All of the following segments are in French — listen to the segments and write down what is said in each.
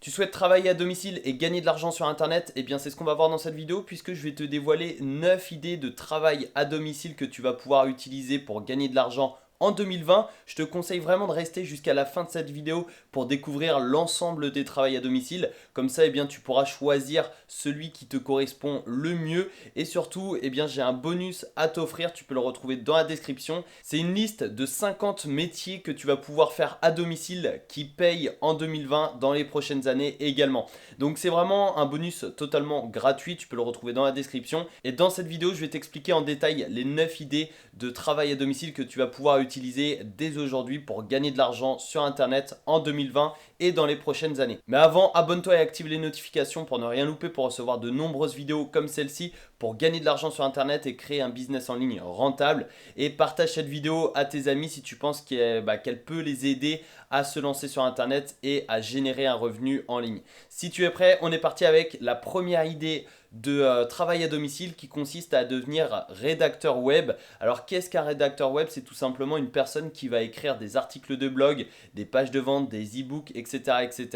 Tu souhaites travailler à domicile et gagner de l'argent sur internet? Eh bien c'est ce qu'on va voir dans cette vidéo puisque je vais te dévoiler 9 idées de travail à domicile que tu vas pouvoir utiliser pour gagner de l'argent en 2020. Je te conseille vraiment de rester jusqu'à la fin de cette vidéo pour découvrir l'ensemble des travails à domicile. Comme ça, eh bien, tu pourras choisir celui qui te correspond le mieux. Et surtout, eh bien, j'ai un bonus à t'offrir. Tu peux le retrouver dans la description. C'est une liste de 50 métiers que tu vas pouvoir faire à domicile qui payent en 2020 dans les prochaines années également. Donc c'est vraiment un bonus totalement gratuit. Tu peux le retrouver dans la description. Et dans cette vidéo, je vais t'expliquer en détail les 9 idées de travail à domicile que tu vas pouvoir utiliser dès aujourd'hui pour gagner de l'argent sur internet en 2020 et dans les prochaines années. Mais avant, abonne-toi et active les notifications pour ne rien louper, pour recevoir de nombreuses vidéos comme celle-ci pour gagner de l'argent sur internet et créer un business en ligne rentable. Et partage cette vidéo à tes amis si tu penses qu'elle peut les aider à se lancer sur internet et à générer un revenu en ligne. Si tu es prêt, on est parti avec la première idée de travail à domicile qui consiste à devenir rédacteur web. Alors qu'est-ce qu'un rédacteur web? C'est tout simplement une personne qui va écrire des articles de blog, des pages de vente, des e-books, etc.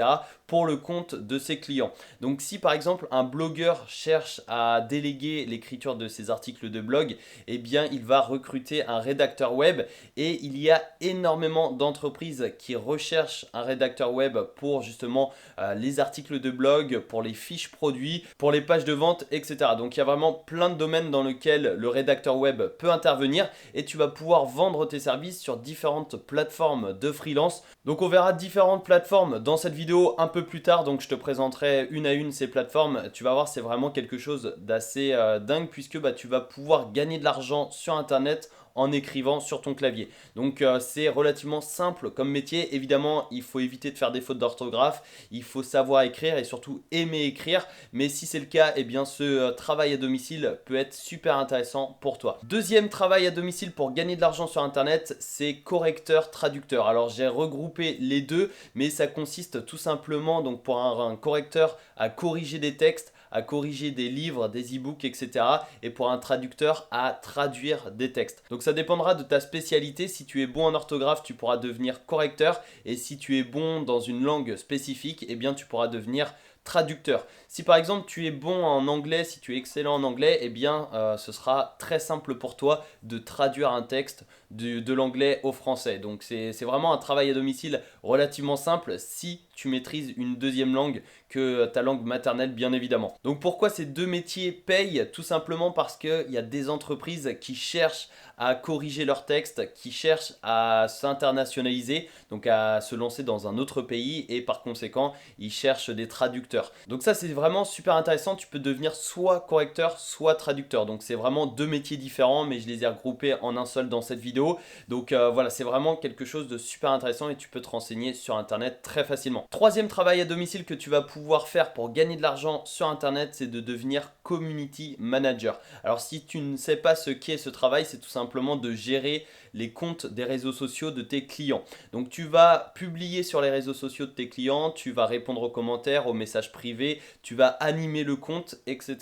pour le compte de ses clients. Donc si par exemple un blogueur cherche à déléguer l'écriture de ses articles de blog, eh bien il va recruter un rédacteur web et il y a énormément d'entreprises qui recherchent un rédacteur web pour justement les articles de blog, pour les fiches produits, pour les pages de vente, etc. Donc il y a vraiment plein de domaines dans lesquels le rédacteur web peut intervenir et tu vas pouvoir vendre tes services sur différentes plateformes de freelance. Donc on verra différentes plateformes dans cette vidéo un peu plus tard, donc je te présenterai une à une ces plateformes. Tu vas voir, c'est vraiment quelque chose d'assez dingue puisque tu vas pouvoir gagner de l'argent sur internet en écrivant sur ton clavier. Donc c'est relativement simple comme métier. Évidemment, il faut éviter de faire des fautes d'orthographe, il faut savoir écrire et surtout aimer écrire. Mais si c'est le cas, eh bien ce travail à domicile peut être super intéressant pour toi. Deuxième travail à domicile pour gagner de l'argent sur internet, c'est correcteur traducteur. Alors j'ai regroupé les deux, mais ça consiste tout simplement donc pour un correcteur à corriger des textes, à corriger des livres, des e-books, etc. Et pour un traducteur, à traduire des textes. Donc ça dépendra de ta spécialité. Si tu es bon en orthographe, tu pourras devenir correcteur. Et si tu es bon dans une langue spécifique, eh bien tu pourras devenir traducteur. Si par exemple tu es bon en anglais, si tu es excellent en anglais, eh bien ce sera très simple pour toi de traduire un texte de l'anglais au français. Donc c'est vraiment un travail à domicile relativement simple si tu maîtrises une deuxième langue que ta langue maternelle bien évidemment. Donc pourquoi ces deux métiers payent? Tout simplement parce qu'il y a des entreprises qui cherchent à corriger leurs textes, qui cherchent à s'internationaliser, donc à se lancer dans un autre pays et par conséquent ils cherchent des traducteurs. Donc ça c'est vraiment super intéressant, tu peux devenir soit correcteur soit traducteur. Donc c'est vraiment deux métiers différents mais je les ai regroupés en un seul dans cette vidéo. Donc voilà, c'est vraiment quelque chose de super intéressant et tu peux te renseigner sur internet très facilement. Troisième travail à domicile que tu vas pouvoir faire pour gagner de l'argent sur internet, c'est de devenir community manager. Alors si tu ne sais pas ce qu'est ce travail, c'est tout simplement de gérer les comptes des réseaux sociaux de tes clients. Donc tu vas publier sur les réseaux sociaux de tes clients, tu vas répondre aux commentaires, aux messages privés, tu vas animer le compte, etc.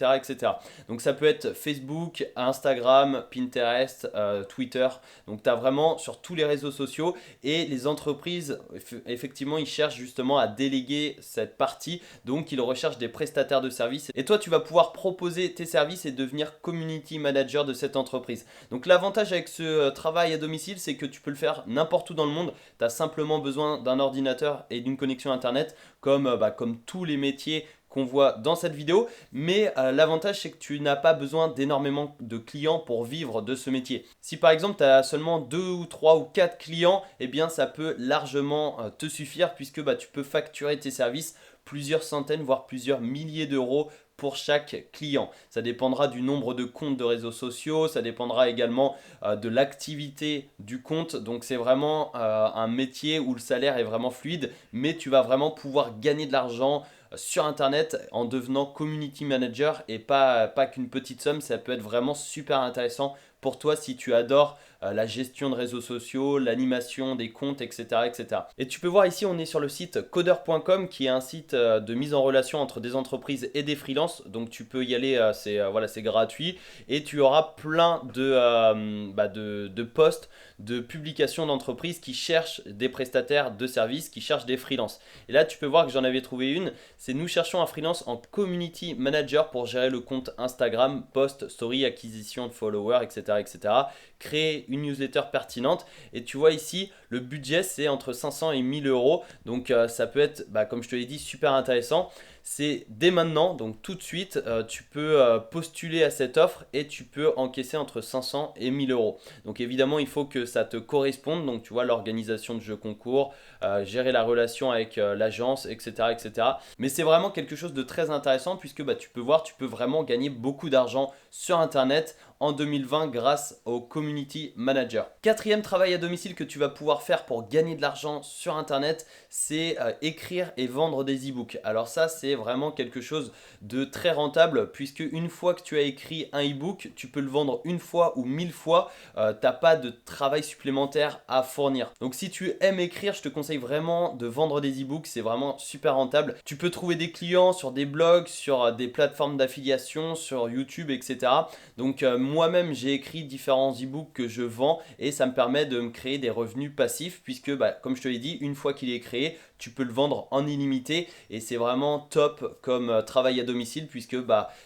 Donc ça peut être Facebook, Instagram, Pinterest, Twitter. Donc tu as vraiment sur tous les réseaux sociaux et les entreprises, effectivement, ils cherchent justement à déléguer cette partie. Donc ils recherchent des prestataires de services et toi tu vas pouvoir proposer tes services et devenir community manager de cette entreprise. Donc l'avantage avec ce travail à domicile, c'est que tu peux le faire n'importe où dans le monde. Tu as simplement besoin d'un ordinateur et d'une connexion internet comme tous les métiers qu'on voit dans cette vidéo, mais l'avantage c'est que tu n'as pas besoin d'énormément de clients pour vivre de ce métier. Si par exemple tu as seulement 2 ou 3 ou 4 clients, eh bien ça peut largement te suffire puisque tu peux facturer tes services plusieurs centaines voire plusieurs milliers d'euros pour chaque client. Ça dépendra du nombre de comptes de réseaux sociaux, ça dépendra également de l'activité du compte. Donc c'est vraiment un métier où le salaire est vraiment fluide, mais tu vas vraiment pouvoir gagner de l'argent sur internet en devenant community manager et pas qu'une petite somme. Ça peut être vraiment super intéressant pour toi si tu adores la gestion de réseaux sociaux, l'animation des comptes, etc., etc. Et tu peux voir ici, on est sur le site coder.com qui est un site de mise en relation entre des entreprises et des freelances. Donc tu peux y aller, voilà, c'est gratuit et tu auras plein de posts, de publications d'entreprises qui cherchent des prestataires de services, qui cherchent des freelances. Et là, tu peux voir que j'en avais trouvé une. C'est nous cherchons un freelance en community manager pour gérer le compte Instagram, post, story, acquisition de followers, etc., etc. Créer une newsletter pertinente. Et tu vois ici, le budget, c'est entre 500 et 1000 euros. Donc, ça peut être, comme je te l'ai dit, super intéressant. C'est dès maintenant, donc tout de suite, tu peux postuler à cette offre et tu peux encaisser entre 500 et 1000 euros. Donc évidemment, il faut que ça te corresponde. Donc tu vois, l'organisation de jeux concours, gérer la relation avec l'agence, etc., etc. Mais c'est vraiment quelque chose de très intéressant puisque tu peux voir, tu peux vraiment gagner beaucoup d'argent sur Internet en 2020 grâce au Community Manager. Quatrième travail à domicile que tu vas pouvoir faire pour gagner de l'argent sur Internet, c'est écrire et vendre des e-books. Alors ça, c'est vraiment quelque chose de très rentable puisque une fois que tu as écrit un e-book, tu peux le vendre une fois ou 1000 fois. Tu n'as pas de travail supplémentaire à fournir. Donc si tu aimes écrire, je te conseille vraiment de vendre des e-books. C'est vraiment super rentable. Tu peux trouver des clients sur des blogs, sur des plateformes d'affiliation, sur YouTube, etc. Donc moi-même, j'ai écrit différents e-books que je vends et ça me permet de me créer des revenus passifs puisque, comme je te l'ai dit, une fois qu'il est créé, tu peux le vendre en illimité et c'est vraiment top comme travail à domicile puisque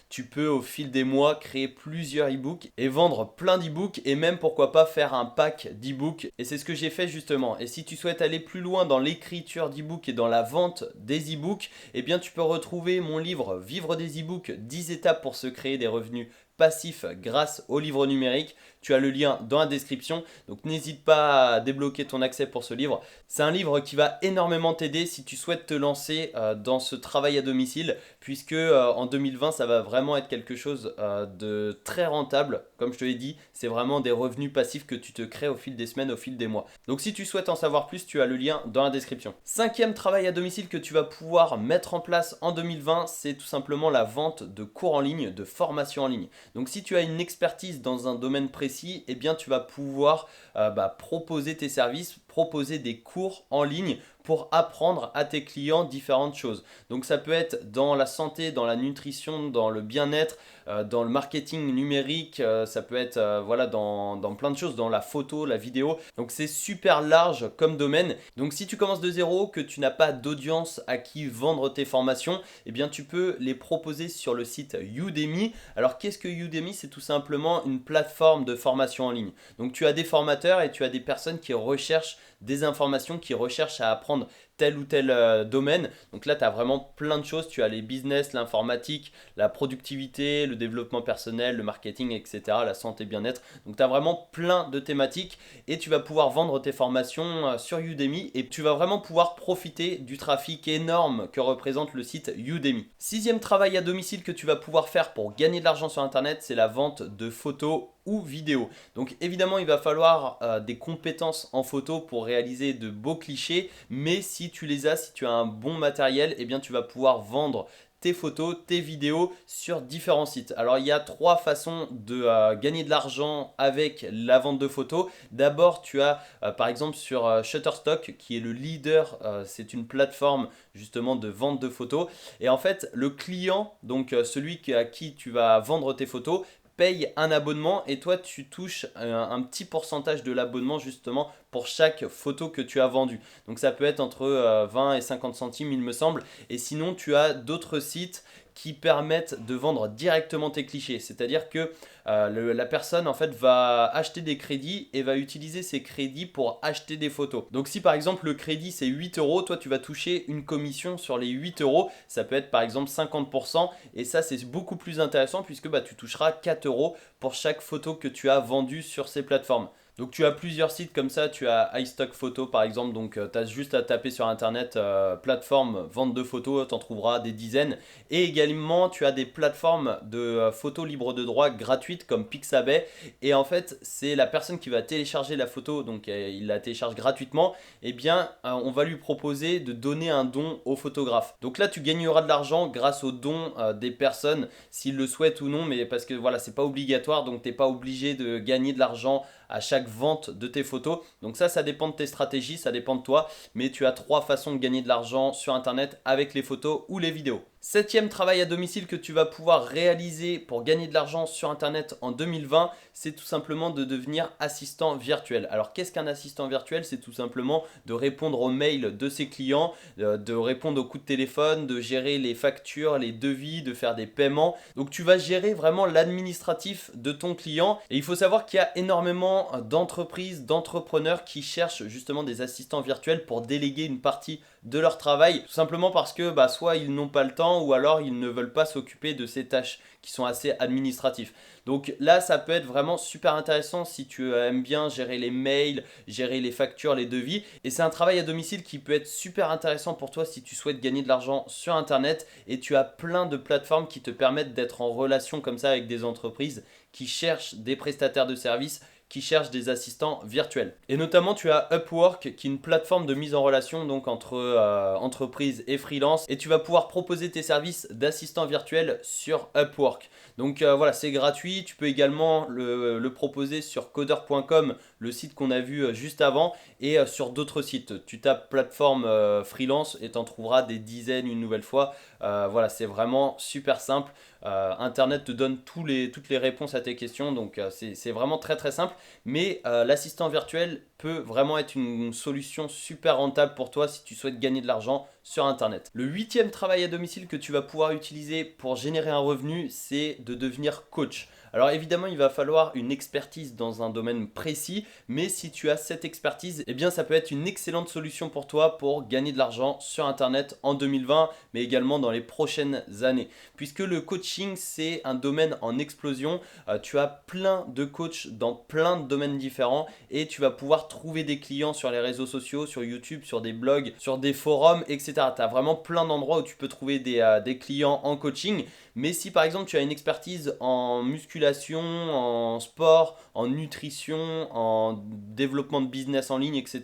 tu peux au fil des mois créer plusieurs e-books et vendre plein d'e-books et même pourquoi pas faire un pack d'e-books et c'est ce que j'ai fait justement. Et si tu souhaites aller plus loin dans l'écriture d'e-books et dans la vente des e-books, eh bien tu peux retrouver mon livre Vivre des e-books 10 étapes pour se créer des revenus passif grâce au livre numérique. Tu as le lien dans la description, donc n'hésite pas à débloquer ton accès pour ce livre. C'est un livre qui va énormément t'aider si tu souhaites te lancer dans ce travail à domicile, puisque en 2020, ça va vraiment être quelque chose de très rentable. Comme je te l'ai dit, c'est vraiment des revenus passifs que tu te crées au fil des semaines, au fil des mois. Donc si tu souhaites en savoir plus, tu as le lien dans la description. Cinquième travail à domicile que tu vas pouvoir mettre en place en 2020, c'est tout simplement la vente de cours en ligne, de formation en ligne. Donc si tu as une expertise dans un domaine précis, eh bien tu vas pouvoir proposer tes services, proposer des cours en ligne pour apprendre à tes clients différentes choses. Donc ça peut être dans la santé, dans la nutrition, dans le bien-être, dans le marketing numérique, ça peut être dans plein de choses, dans la photo, la vidéo. Donc c'est super large comme domaine. Donc si tu commences de zéro, que tu n'as pas d'audience à qui vendre tes formations, eh bien tu peux les proposer sur le site Udemy. Alors qu'est-ce que Udemy? C'est tout simplement une plateforme de formation en ligne. Donc tu as des formateurs et tu as des personnes qui recherchent des informations, qui recherchent à apprendre tel ou tel domaine. Donc là, tu as vraiment plein de choses. Tu as les business, l'informatique, la productivité, le développement personnel, le marketing, etc., la santé, bien-être. Donc tu as vraiment plein de thématiques et tu vas pouvoir vendre tes formations sur Udemy et tu vas vraiment pouvoir profiter du trafic énorme que représente le site Udemy. Sixième travail à domicile que tu vas pouvoir faire pour gagner de l'argent sur Internet, c'est la vente de photos ou vidéos. Donc évidemment, il va falloir des compétences en photo pour réaliser de beaux clichés, mais si tu les as, si tu as un bon matériel, eh bien tu vas pouvoir vendre tes photos, tes vidéos sur différents sites. Alors il y a trois façons de gagner de l'argent avec la vente de photos. D'abord tu as par exemple sur Shutterstock qui est le leader, c'est une plateforme justement de vente de photos. Et en fait le client, donc celui à qui tu vas vendre tes photos, paye un abonnement et toi tu touches un petit pourcentage de l'abonnement justement pour chaque photo que tu as vendue. Donc ça peut être entre 20 et 50 centimes il me semble. Et sinon tu as d'autres sites qui permettent de vendre directement tes clichés. C'est-à-dire que la personne en fait va acheter des crédits et va utiliser ces crédits pour acheter des photos. Donc si par exemple le crédit c'est 8 euros, toi tu vas toucher une commission sur les 8 euros. Ça peut être par exemple 50% et ça c'est beaucoup plus intéressant puisque tu toucheras 4 euros pour chaque photo que tu as vendue sur ces plateformes. Donc tu as plusieurs sites comme ça, tu as iStock Photo par exemple, donc tu as juste à taper sur internet plateforme vente de photos, tu en trouveras des dizaines. Et également tu as des plateformes de photos libres de droit gratuites comme Pixabay. Et en fait c'est la personne qui va télécharger la photo, donc il la télécharge gratuitement, et bien on va lui proposer de donner un don au photographe. Donc là tu gagneras de l'argent grâce au don des personnes, s'ils le souhaitent ou non, mais parce que voilà, c'est pas obligatoire, donc tu n'es pas obligé de gagner de l'argent à chaque vente de tes photos. Donc ça dépend de tes stratégies, ça dépend de toi, mais tu as 3 façons de gagner de l'argent sur internet avec les photos ou les vidéos. Septième travail à domicile que tu vas pouvoir réaliser pour gagner de l'argent sur internet en 2020, c'est tout simplement de devenir assistant virtuel. Alors qu'est-ce qu'un assistant virtuel? C'est tout simplement de répondre aux mails de ses clients, de répondre aux coups de téléphone, de gérer les factures, les devis, de faire des paiements. Donc tu vas gérer vraiment l'administratif de ton client. Et il faut savoir qu'il y a énormément d'entreprises, d'entrepreneurs qui cherchent justement des assistants virtuels pour déléguer une partie de leur travail, tout simplement parce que soit ils n'ont pas le temps ou alors ils ne veulent pas s'occuper de ces tâches qui sont assez administratives. Donc là ça peut être vraiment super intéressant si tu aimes bien gérer les mails, gérer les factures, les devis, et c'est un travail à domicile qui peut être super intéressant pour toi si tu souhaites gagner de l'argent sur internet. Et tu as plein de plateformes qui te permettent d'être en relation comme ça avec des entreprises qui cherchent des prestataires de services, qui cherchent des assistants virtuels. Et notamment tu as Upwork qui est une plateforme de mise en relation donc entre entreprises et freelance, et tu vas pouvoir proposer tes services d'assistant virtuel sur Upwork. Donc voilà, c'est gratuit, tu peux également le proposer sur coder.com, le site qu'on a vu juste avant, et sur d'autres sites. Tu tapes plateforme freelance et tu en trouveras des dizaines une nouvelle fois. Voilà, c'est vraiment super simple. Internet te donne toutes les réponses à tes questions, donc c'est vraiment très très simple. Mais l'assistant virtuel peut vraiment être une solution super rentable pour toi si tu souhaites gagner de l'argent sur internet. Le huitième travail à domicile que tu vas pouvoir utiliser pour générer un revenu, c'est de devenir coach. Alors évidemment, il va falloir une expertise dans un domaine précis, mais si tu as cette expertise, eh bien ça peut être une excellente solution pour toi pour gagner de l'argent sur internet en 2020, mais également dans les prochaines années. Puisque le coaching, c'est un domaine en explosion, tu as plein de coachs dans plein de domaines différents et tu vas pouvoir trouver des clients sur les réseaux sociaux, sur YouTube, sur des blogs, sur des forums, etc. Tu as vraiment plein d'endroits où tu peux trouver des clients en coaching. Mais si par exemple tu as une expertise en musculation, en sport, en nutrition, en développement de business en ligne, etc.,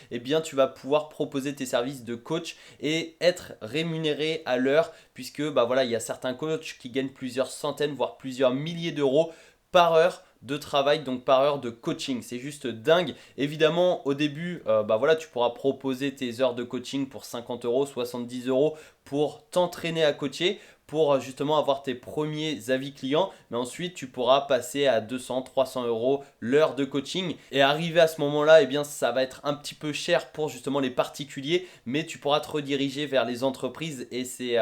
eh bien tu vas pouvoir proposer tes services de coach et être rémunéré à l'heure, puisque voilà, il y a certains coachs qui gagnent plusieurs centaines, voire plusieurs milliers d'euros par heure de travail, donc par heure de coaching. C'est juste dingue. Évidemment, au début, voilà, tu pourras proposer tes heures de coaching pour 50 euros, 70 euros pour t'entraîner à coacher, pour justement avoir tes premiers avis clients. Mais ensuite, tu pourras passer à 200, 300 euros l'heure de coaching. Et arrivé à ce moment-là, eh bien, ça va être un petit peu cher pour justement les particuliers, mais tu pourras te rediriger vers les entreprises et c'est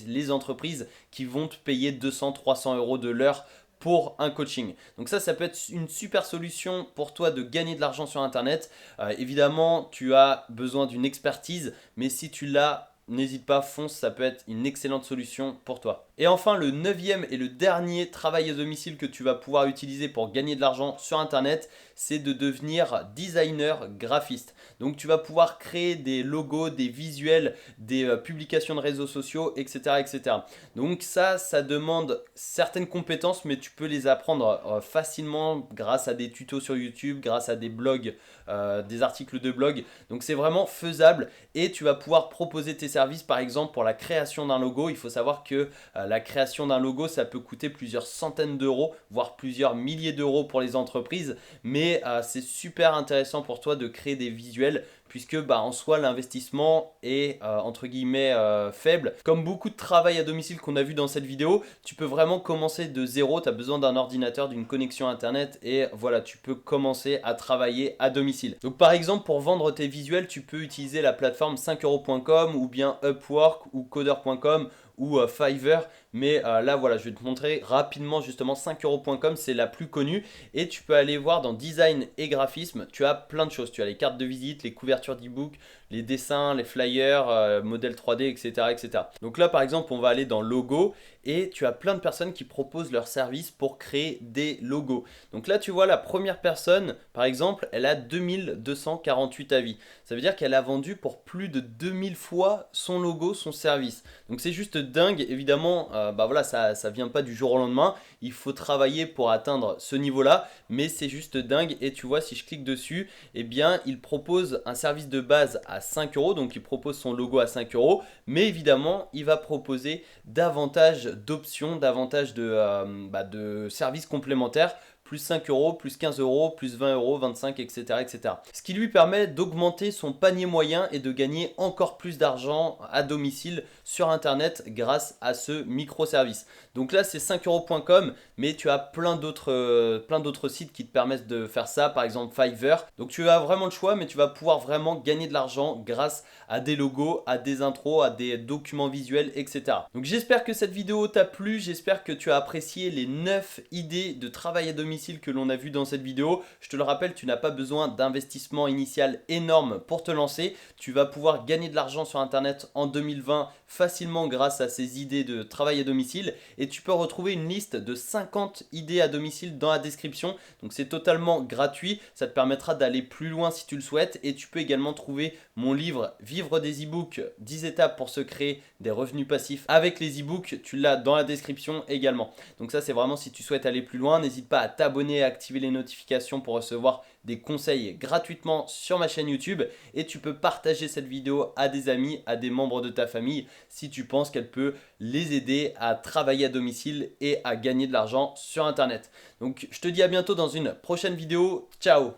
les entreprises qui vont te payer 200, 300 euros de l'heure pour un coaching. Donc ça peut être une super solution pour toi de gagner de l'argent sur internet. Évidemment, tu as besoin d'une expertise, mais si tu l'as, n'hésite pas, fonce, ça peut être une excellente solution pour toi. Et enfin, le neuvième et le dernier travail à domicile que tu vas pouvoir utiliser pour gagner de l'argent sur internet, c'est de devenir designer graphiste. Donc tu vas pouvoir créer des logos, des visuels, des publications de réseaux sociaux, etc., etc. Donc ça demande certaines compétences, mais tu peux les apprendre facilement grâce à des tutos sur YouTube, grâce à des blogs, des articles de blog. Donc c'est vraiment faisable et tu vas pouvoir proposer tes services par exemple pour la création d'un logo. Il faut savoir que la création d'un logo, ça peut coûter plusieurs centaines d'euros, voire plusieurs milliers d'euros pour les entreprises. Mais c'est super intéressant pour toi de créer des visuels puisque en soi l'investissement est entre guillemets faible. Comme beaucoup de travail à domicile qu'on a vu dans cette vidéo, tu peux vraiment commencer de zéro. Tu as besoin d'un ordinateur, d'une connexion internet et voilà, tu peux commencer à travailler à domicile. Donc par exemple, pour vendre tes visuels, tu peux utiliser la plateforme 5euros.com ou bien Upwork ou coder.com ou Fiverr. Mais là voilà, je vais te montrer rapidement justement 5euros.com, c'est la plus connue et tu peux aller voir dans design et graphisme, tu as plein de choses. Tu as les cartes de visite, les couvertures couvertures d'e-book, les dessins, les flyers, modèles 3D, etc., etc. Donc là, par exemple, on va aller dans logo et tu as plein de personnes qui proposent leurs services pour créer des logos. Donc là, tu vois, la première personne, par exemple, elle a 2248 avis. Ça veut dire qu'elle a vendu pour plus de 2000 fois son logo, son service. Donc c'est juste dingue. Évidemment, bah voilà, ça vient pas du jour au lendemain. Il faut travailler pour atteindre ce niveau-là, mais c'est juste dingue. Et tu vois, si je clique dessus, eh bien, il propose un service de base à 5 euros. Donc il propose son logo à 5 euros. Mais évidemment, il va proposer davantage d'options, davantage de services complémentaires, plus 5 euros, plus 15 euros, plus 20 euros, 25, etc., etc. Ce qui lui permet d'augmenter son panier moyen et de gagner encore plus d'argent à domicile sur Internet grâce à ce microservice. Donc là, c'est 5euros.com, mais tu as plein d'autres sites qui te permettent de faire ça, par exemple Fiverr. Donc tu as vraiment le choix, mais tu vas pouvoir vraiment gagner de l'argent grâce à des logos, à des intros, à des documents visuels, etc. Donc j'espère que cette vidéo t'a plu, j'espère que tu as apprécié les 9 idées de travail à domicile que l'on a vu dans cette vidéo. Je te le rappelle, tu n'as pas besoin d'investissement initial énorme pour te lancer. Tu vas pouvoir gagner de l'argent sur Internet en 2020 facilement grâce à ces idées de travail à domicile. Et tu peux retrouver une liste de 50 idées à domicile dans la description. Donc c'est totalement gratuit. Ça te permettra d'aller plus loin si tu le souhaites. Et tu peux également trouver mon livre Vivre des e-books, 10 étapes pour se créer des revenus passifs avec les e-books. Tu l'as dans la description également. Donc ça, c'est vraiment si tu souhaites aller plus loin. N'hésite pas à t'abonner et à activer les notifications pour recevoir des conseils gratuitement sur ma chaîne YouTube. Et tu peux partager cette vidéo à des amis, à des membres de ta famille si tu penses qu'elle peut les aider à travailler à domicile et à gagner de l'argent sur Internet. Donc je te dis à bientôt dans une prochaine vidéo. Ciao!